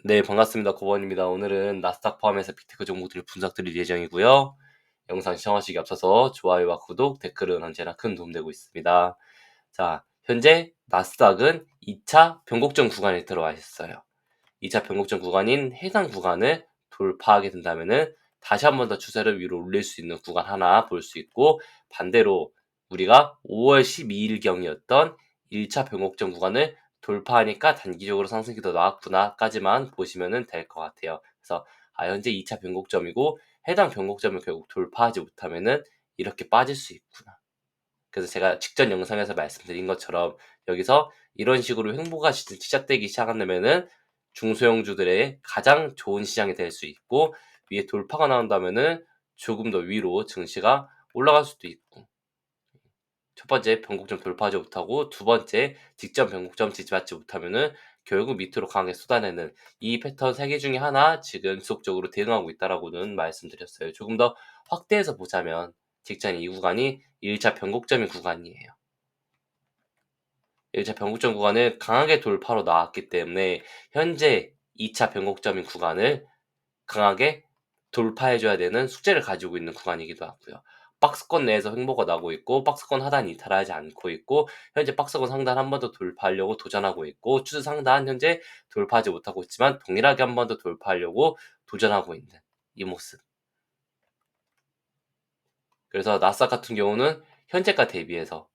네, 반갑습니다. 고번입니다. 오늘은 나스닥 포함해서 빅테크 종목들을 분석드릴 예정이고요. 영상 시청하시기 앞서서 좋아요와 구독, 댓글은 언제나 큰 도움되고 있습니다. 자, 현재 나스닥은 2차 변곡점 구간에 들어와 있어요. 2차 변곡점 구간인 해당 구간을 돌파하게 된다면은 다시 한 번 더 추세를 위로 올릴 수 있는 구간 하나 볼 수 있고, 반대로 우리가 5월 12일경이었던 1차 변곡점 구간을 돌파하니까 단기적으로 상승이 더 나왔구나까지만 보시면 될 것 같아요. 그래서 현재 2차 변곡점이고 해당 변곡점을 결국 돌파하지 못하면은 이렇게 빠질 수 있구나. 그래서 제가 직전 영상에서 말씀드린 것처럼 여기서 이런 식으로 횡보가 시작되기 시작한다면은 중소형주들의 가장 좋은 시장이 될 수 있고, 위에 돌파가 나온다면은 조금 더 위로 증시가 올라갈 수도 있고, 첫 번째 변곡점 돌파하지 못하고 두 번째 직전 변곡점 지지받지 못하면은 결국 밑으로 강하게 쏟아내는 이 패턴 세 개 중에 하나 지금 지속적으로 대응하고 있다라고는 말씀드렸어요. 조금 더 확대해서 보자면 직전 이 구간이 1차 변곡점인 구간이에요. 1차 변곡점 구간을 강하게 돌파로 나왔기 때문에 현재 2차 변곡점인 구간을 강하게 돌파해줘야 되는 숙제를 가지고 있는 구간이기도 하고요. 박스권 내에서 횡보가 나고 있고 박스권 하단이 이탈하지 않고 있고, 현재 박스권 상단 한 번 더 돌파하려고 도전하고 있고, 추세 상단 현재 돌파하지 못하고 있지만 동일하게 한 번 더 돌파하려고 도전하고 있는 이 모습. 그래서 나스닥 같은 경우는 현재가 대비해서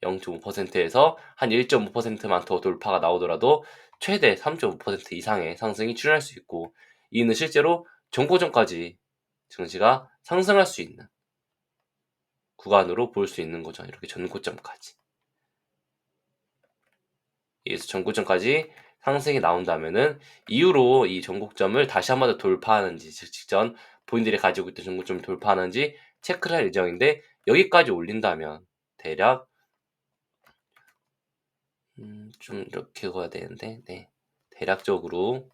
0.5%에서 한 1.5%만 더 돌파가 나오더라도 최대 3.5% 이상의 상승이 출현할 수 있고, 이는 실제로 전고점까지 증시가 상승할 수 있는 구간으로 볼 수 있는 거죠. 이렇게 전고점까지. 여기서 전고점까지 상승이 나온다면은 이후로 이 전고점을 다시 한 번 더 돌파하는지, 즉 직전 본인들이 가지고 있던 전고점을 돌파하는지 체크를 할 예정인데, 여기까지 올린다면 대략 좀 이렇게 가야 되는데, 네, 대략적으로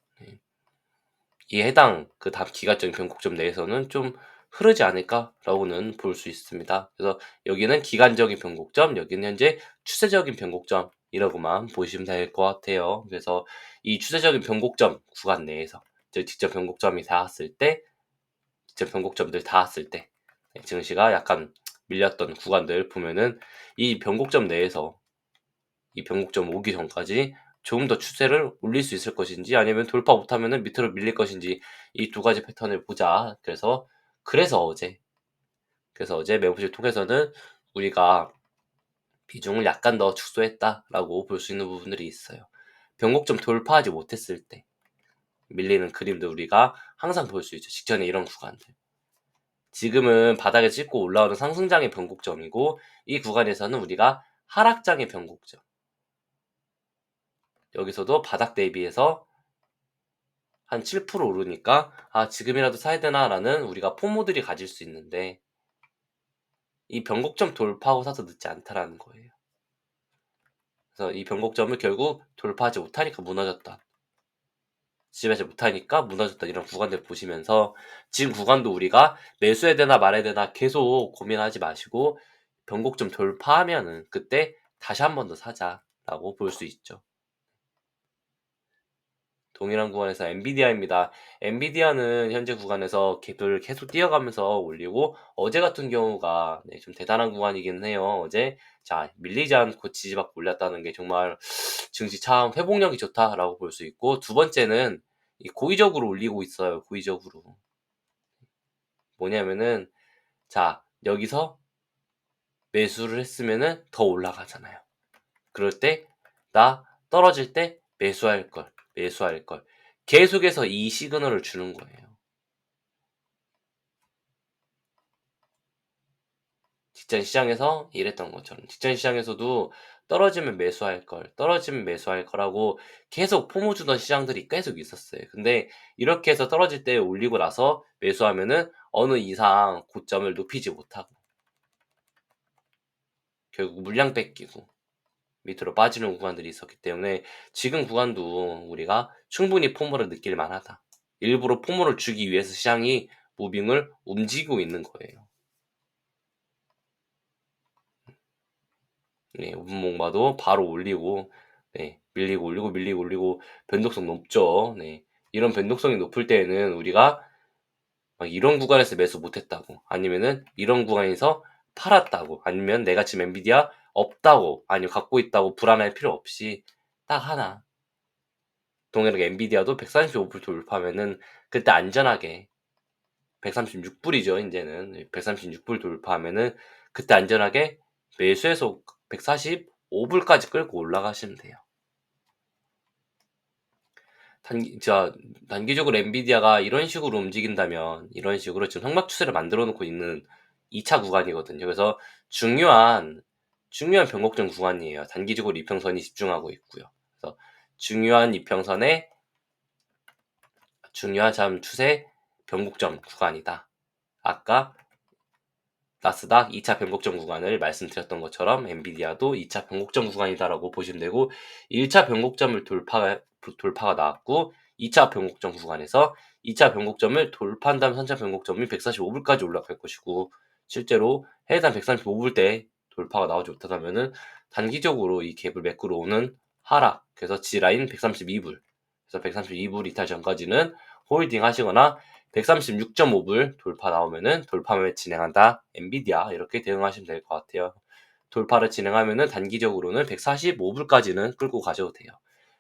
이 해당 그 다음 기간적인 변곡점 내에서는 좀 흐르지 않을까라고는 볼 수 있습니다. 그래서 여기는 기간적인 변곡점, 여기는 현재 추세적인 변곡점이라고만 보시면 될 것 같아요. 그래서 이 추세적인 변곡점 구간 내에서, 즉 직접 변곡점이 닿았을 때, 직접 변곡점들 닿았을 때 증시가 약간 밀렸던 구간들 보면은 이 변곡점 내에서 이 변곡점 오기 전까지 조금 더 추세를 올릴 수 있을 것인지, 아니면 돌파 못하면은 밑으로 밀릴 것인지, 이 두 가지 패턴을 보자. 그래서 어제 매부쇼 통해서는 우리가 비중을 약간 더 축소했다라고 볼 수 있는 부분들이 있어요. 변곡점 돌파하지 못했을 때 밀리는 그림도 우리가 항상 볼 수 있죠. 직전에 이런 구간들. 지금은 바닥에 찍고 올라오는 상승장의 변곡점이고, 이 구간에서는 우리가 하락장의 변곡점. 여기서도 바닥 대비해서 한 7% 오르니까 지금이라도 사야 되나라는 우리가 포모들이 가질 수 있는데, 이 변곡점 돌파하고 사서 늦지 않다라는 거예요. 그래서 이 변곡점을 결국 돌파하지 못하니까 무너졌다, 지지하지 못하니까 무너졌다, 이런 구간들 보시면서 지금 구간도 우리가 매수해야 되나 말아야 되나 계속 고민하지 마시고, 변곡점 돌파하면은 그때 다시 한 번 더 사자라고 볼 수 있죠. 동일한 구간에서 엔비디아입니다. 엔비디아는 현재 구간에서 갭을 계속 뛰어가면서 올리고, 어제 같은 경우가 좀 대단한 구간이긴 해요. 어제 밀리지 않고 지지받고 올렸다는 게 정말 증시 참 회복력이 좋다라고 볼 수 있고, 두 번째는 고의적으로 올리고 있어요. 고의적으로. 뭐냐면은 여기서 매수를 했으면은 더 올라가잖아요. 그럴 때 나 떨어질 때 매수할 걸 계속해서 이 시그널을 주는 거예요. 직전 시장에서 이랬던 것처럼 직전 시장에서도 떨어지면 매수할 거라고 계속 포모 주던 시장들이 계속 있었어요. 근데 이렇게 해서 떨어질 때 올리고 나서 매수하면은 어느 이상 고점을 높이지 못하고 결국 물량 뺏기고 밑으로 빠지는 구간들이 있었기 때문에, 지금 구간도 우리가 충분히 포모를 느낄 만하다. 일부러 포모를 주기 위해서 시장이 무빙을 움직이고 있는 거예요. 네, 5분 봉바도 바로 올리고, 네, 밀리고 올리고 밀리고 올리고 변동성 높죠. 네. 이런 변동성이 높을 때에는 우리가 막 이런 구간에서 매수 못했다고, 아니면은 이런 구간에서 팔았다고, 아니면 내가 지금 엔비디아 없다고, 아니면 갖고 있다고 불안할 필요 없이 딱 하나, 동일하게 엔비디아도 145불 돌파하면은 그때 안전하게 136불이죠. 이제는 136불 돌파하면은 그때 안전하게 매수해서 145불까지 끌고 올라가시면 돼요. 단기적으로 엔비디아가 이런 식으로 움직인다면, 이런 식으로 지금 상막 추세를 만들어 놓고 있는 2차 구간이거든요. 그래서 중요한 변곡점 구간이에요. 단기적으로 이평선이 집중하고 있고요. 그래서 중요한 이평선에 중요한 추세 변곡점 구간이다. 아까 나스닥 2차 변곡점 구간을 말씀드렸던 것처럼 엔비디아도 2차 변곡점 구간이다라고 보시면 되고, 1차 변곡점을 돌파가 나왔고 2차 변곡점 구간에서 2차 변곡점을 돌파한 다음 3차 변곡점이 145불까지 올라갈 것이고, 실제로 해당 135불대 돌파가 나오지 못하다면은 단기적으로 이 갭을 메꾸러 오는 하락, 그래서 G라인 132불, 그래서 132불 이탈 전까지는 홀딩 하시거나 136.5불 돌파 나오면은 돌파 매매 진행한다, 엔비디아, 이렇게 대응하시면 될 것 같아요. 돌파를 진행하면은 단기적으로는 145불까지는 끌고 가셔도 돼요.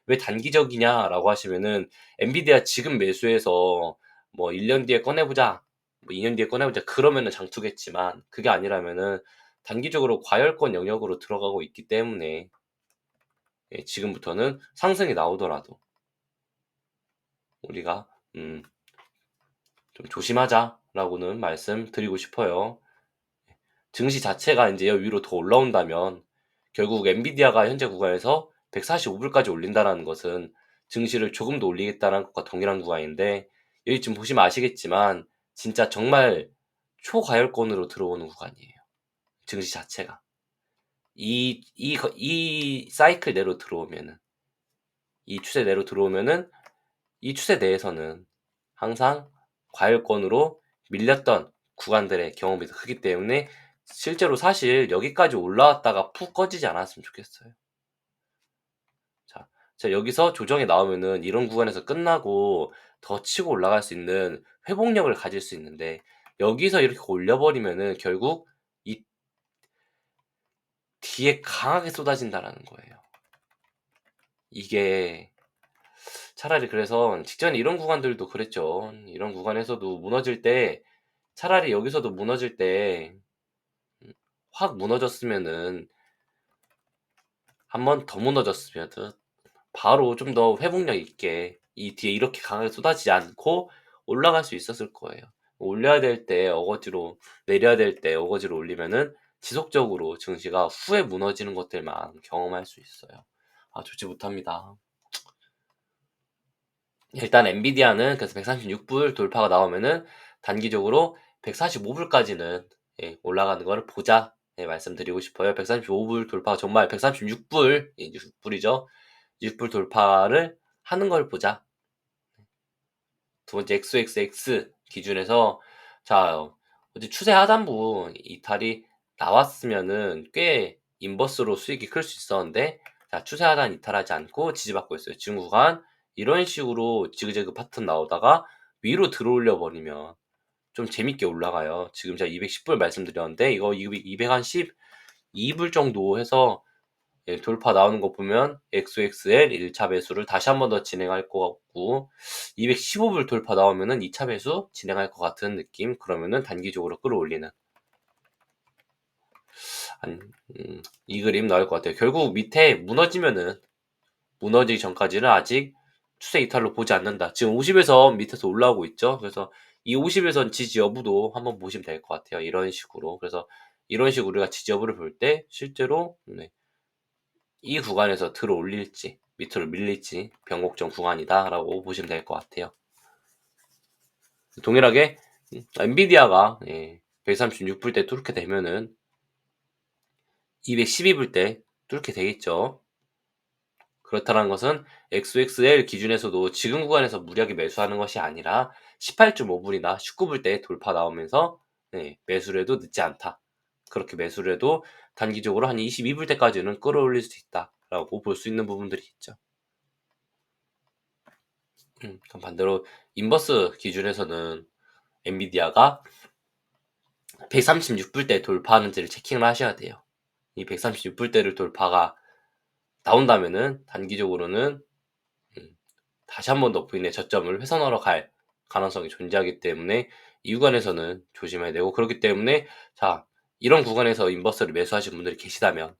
왜 단기적이냐라고 하시면은, 엔비디아 지금 매수해서 뭐 1년 뒤에 꺼내보자, 뭐 2년 뒤에 꺼내보자 그러면은 장투겠지만, 그게 아니라면은 단기적으로 과열권 영역으로 들어가고 있기 때문에, 지금부터는 상승이 나오더라도 우리가 좀 조심하자라고는 말씀드리고 싶어요. 증시 자체가 이제 위로 더 올라온다면, 결국 엔비디아가 현재 구간에서 145불까지 올린다는 것은 증시를 조금 더 올리겠다는 것과 동일한 구간인데, 여기 지금 보시면 아시겠지만 진짜 정말 초과열권으로 들어오는 구간이에요. 증시 자체가 이 사이클 내로 들어오면은, 이 추세 내로 들어오면은, 이 추세 내에서는 항상 과열권으로 밀렸던 구간들의 경험이 더 크기 때문에, 실제로 사실 여기까지 올라왔다가 푹 꺼지지 않았으면 좋겠어요. 자, 여기서 조정이 나오면은 이런 구간에서 끝나고 더 치고 올라갈 수 있는 회복력을 가질 수 있는데, 여기서 이렇게 올려버리면은 결국 이 뒤에 강하게 쏟아진다라는 거예요. 이게 차라리, 그래서 직전에 이런 구간들도 그랬죠. 이런 구간에서도 무너질 때, 차라리 여기서도 무너질 때 확 무너졌으면은, 한 번 더 무너졌으면 바로 좀 더 회복력 있게 이 뒤에 이렇게 강하게 쏟아지지 않고 올라갈 수 있었을 거예요. 올려야 될 때 어거지로, 내려야 될 때 어거지로 올리면은 지속적으로 증시가 후에 무너지는 것들만 경험할 수 있어요. 좋지 못합니다. 일단 엔비디아는 그래서 136불 돌파가 나오면은 단기적으로 145불까지는 올라가는 거를 보자, 말씀드리고 싶어요. 135불 돌파, 정말 136불, 6불이죠. 6불 돌파를 하는 걸 보자. 두 번째 XXX 기준에서, 자, 어제 추세 하단부 이탈이 나왔으면은 꽤 인버스로 수익이 클 수 있었는데, 자, 추세 하단 이탈하지 않고 지지받고 있어요. 지금 구간 이런 식으로 지그재그 패턴 나오다가 위로 들어올려 버리면 좀 재밌게 올라가요. 지금 제가 210불 말씀드렸는데, 이거 212불 정도 해서 돌파 나오는 거 보면 XXL 1차 매수를 다시 한 번 더 진행할 것 같고, 215불 돌파 나오면은 2차 매수 진행할 것 같은 느낌. 그러면은 단기적으로 끌어올리는 이 그림 나올 것 같아요. 결국 밑에 무너지면은, 무너지기 전까지는 아직 추세 이탈로 보지 않는다. 지금 50에서 밑에서 올라오고 있죠. 그래서 이 50에선 지지 여부도 한번 보시면 될 것 같아요. 이런 식으로. 그래서 이런 식으로 우리가 지지 여부를 볼 때 실제로 이 구간에서 들어 올릴지 밑으로 밀릴지 변곡점 구간이다라고 보시면 될 것 같아요. 동일하게 엔비디아가 136불 때 뚫게 되면은 212불 때 뚫게 되겠죠. 그렇다는 것은 XXL 기준에서도 지금 구간에서 무리하게 매수하는 것이 아니라 18.5불이나 19불 때 돌파 나오면서 매수를 해도 늦지 않다. 그렇게 매수를 해도 단기적으로 한 22불 때까지는 끌어올릴 수 있다. 라고 볼 수 있는 부분들이 있죠. 그럼 반대로 인버스 기준에서는 엔비디아가 136불대 돌파하는지를 체킹을 하셔야 돼요. 이 136불대를 돌파가 나온다면은 단기적으로는 다시 한 번 더 부인의 저점을 훼손하러 갈 가능성이 존재하기 때문에 이 구간에서는 조심해야 되고, 그렇기 때문에 자, 이런 구간에서 인버스를 매수하신 분들이 계시다면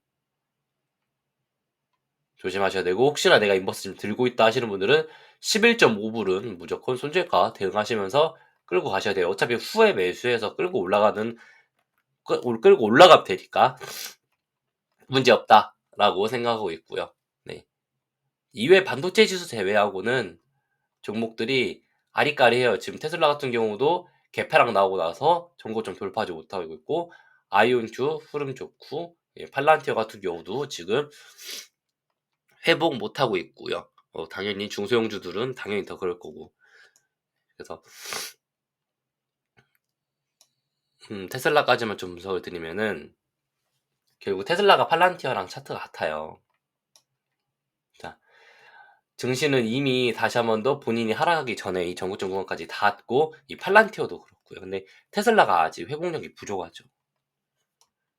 조심하셔야 되고, 혹시나 내가 인버스 지금 들고 있다 하시는 분들은 11.5불은 무조건 손절가 대응하시면서 끌고 가셔야 돼요. 어차피 후에 매수해서 끌고 올라가면 되니까 문제없다라고 생각하고 있고요. 네. 이외 반도체 지수 제외하고는 종목들이 아리까리해요. 지금 테슬라 같은 경우도 개파락 나오고 나서 전고점 돌파하지 못하고 있고, 아이온큐 흐름 좋고, 팔란티어 같은 경우도 지금 회복 못하고 있고요. 당연히 중소형주들은 당연히 더 그럴 거고. 그래서 테슬라까지만 좀 분석을 드리면은 결국 테슬라가 팔란티어랑 차트가 같아요. 자, 증시는 이미 다시 한 번 더 본인이 하락하기 전에 이 전고점 구간까지 닿았고, 이 팔란티어도 그렇고요. 근데 테슬라가 아직 회복력이 부족하죠.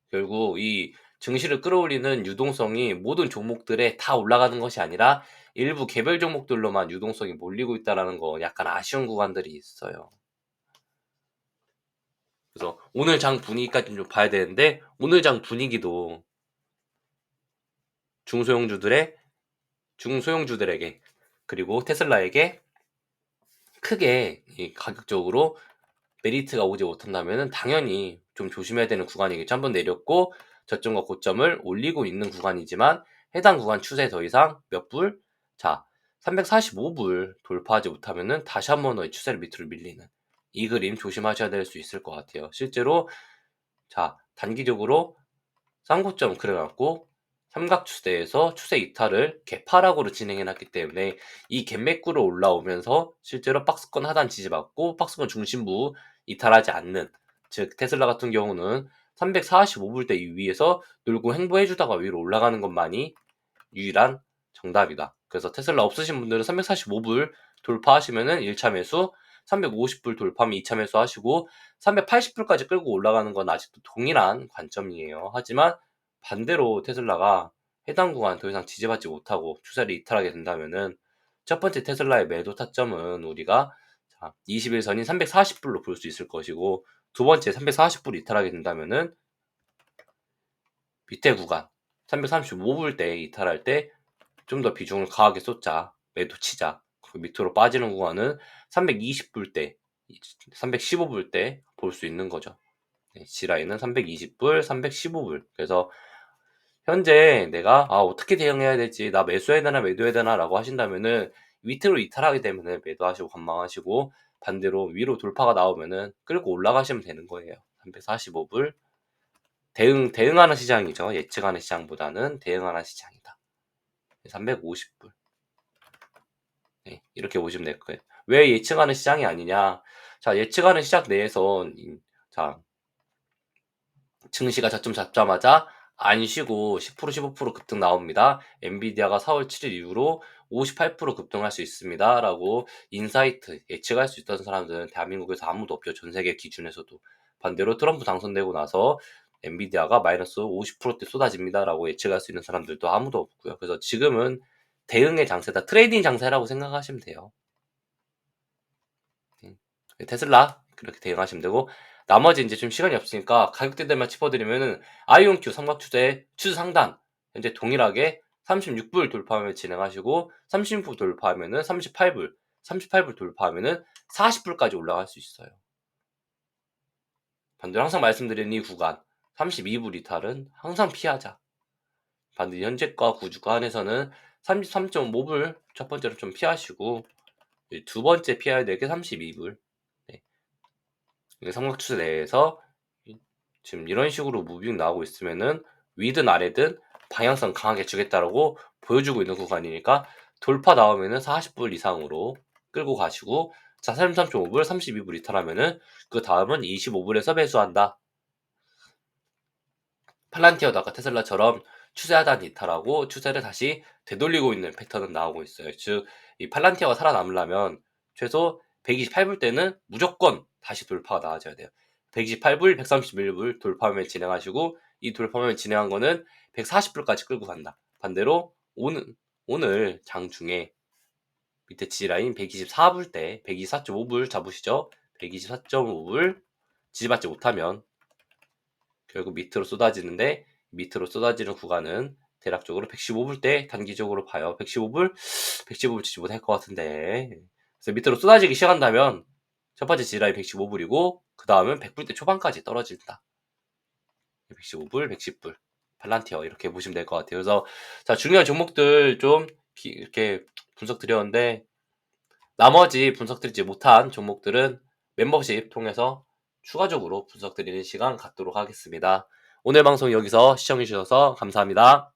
결국 이 증시를 끌어올리는 유동성이 모든 종목들에 다 올라가는 것이 아니라 일부 개별 종목들로만 유동성이 몰리고 있다는 거, 약간 아쉬운 구간들이 있어요. 그래서 오늘 장 분위기까지 좀 봐야 되는데, 오늘 장 분위기도 중소형주들에게 그리고 테슬라에게 크게 이 가격적으로 메리트가 오지 못한다면 당연히 좀 조심해야 되는 구간이겠죠. 한번 내렸고 저점과 고점을 올리고 있는 구간이지만 해당 구간 추세 더 이상 몇 불? 자, 345불 돌파하지 못하면 다시 한번 더 추세를 밑으로 밀리는 이 그림 조심하셔야 될 수 있을 것 같아요. 실제로 자, 단기적으로 쌍고점 그려놨고 삼각추세에서 추세 이탈을 개파락으로 진행해놨기 때문에 이 갭매꾸로 올라오면서 실제로 박스권 하단 지지받고 박스권 중심부 이탈하지 않는, 즉 테슬라 같은 경우는 345불대 위에서 놀고 행보해주다가 위로 올라가는 것만이 유일한 정답이다. 그래서 테슬라 없으신 분들은 345불 돌파하시면은 1차 매수, 350불 돌파하면 2차 매수 하시고 380불까지 끌고 올라가는 건 아직도 동일한 관점이에요. 하지만 반대로 테슬라가 해당 구간 더 이상 지지받지 못하고 추세를 이탈하게 된다면은 첫 번째 테슬라의 매도 타점은 우리가 21선인 340불로 볼 수 있을 것이고, 두 번째 340불 이탈하게 된다면은 밑에 구간 335불대 이탈할 때 좀 더 비중을 강하게 쏟자, 매도 치자. 그 밑으로 빠지는 구간은 320불대, 315불대 볼 수 있는 거죠. G라인은 320불, 315불. 그래서 현재 내가 어떻게 대응해야 될지, 나 매수해야 되나 매도해야 되나 라고 하신다면은 밑으로 이탈하게 되면은 매도하시고 관망하시고, 반대로 위로 돌파가 나오면은 끌고 올라가시면 되는 거예요. 345불. 대응하는 시장이죠. 예측하는 시장보다는 대응하는 시장이다. 350불. 네, 이렇게 보시면 될 거예요. 왜 예측하는 시장이 아니냐? 자, 예측하는 시장 내에서 자, 증시가 저점 잡자마자 안 쉬고 10% 15% 급등 나옵니다. 엔비디아가 4월 7일 이후로 58% 급등할 수 있습니다. 라고 인사이트 예측할 수 있던 사람들은 대한민국에서 아무도 없죠. 전 세계 기준에서도. 반대로 트럼프 당선되고 나서 엔비디아가 마이너스 50%대 쏟아집니다. 라고 예측할 수 있는 사람들도 아무도 없고요. 그래서 지금은 대응의 장세다. 트레이딩 장세라고 생각하시면 돼요. 테슬라 그렇게 대응하시면 되고, 나머지 이제 좀 시간이 없으니까 가격대들만 짚어드리면은 아이온큐 삼각추세 추세 상단 현재 동일하게 36불 돌파하면 진행하시고, 36불 돌파하면은 38불, 38불 돌파하면은 40불까지 올라갈 수 있어요. 반대로 항상 말씀드리는 이 구간 32불 이탈은 항상 피하자. 반대로 현재가 구주가 안에서는 33.5불 첫 번째로 좀 피하시고, 두 번째 피해야 될 게 32불. 삼각추세 내에서 지금 이런 식으로 무빙 나오고 있으면은 위든 아래든 방향성 강하게 주겠다라고 보여주고 있는 구간이니까 돌파 나오면은 40불 이상으로 끌고 가시고, 자 33.5불 32불 이탈하면은 그 다음은 25불에서 매수한다. 팔란티어도 아까 테슬라처럼 추세 하단 이탈하고 추세를 다시 되돌리고 있는 패턴은 나오고 있어요. 즉, 이 팔란티어가 살아남으려면 최소 128불 때는 무조건 다시 돌파가 나와줘야 돼요. 128불, 131불 돌파면 진행하시고, 이 돌파면 진행한 거는 140불까지 끌고 간다. 반대로 오늘 장중에 밑에 지지라인 124불 때 124.5불 잡으시죠. 124.5불 지지받지 못하면 결국 밑으로 쏟아지는데, 밑으로 쏟아지는 구간은 대략적으로 115불 때 단기적으로 봐요. 115불 지지 못할 것 같은데. 그래서 밑으로 쏟아지기 시작한다면 첫 번째 지지라인 115불이고 그 다음은 100불 대 초반까지 떨어진다. 115불, 110불. 팔란티어 이렇게 보시면 될 것 같아요. 그래서 자, 중요한 종목들 좀 이렇게 분석 드렸는데, 나머지 분석드리지 못한 종목들은 멤버십 통해서 추가적으로 분석드리는 시간 갖도록 하겠습니다. 오늘 방송 여기서 시청해주셔서 감사합니다.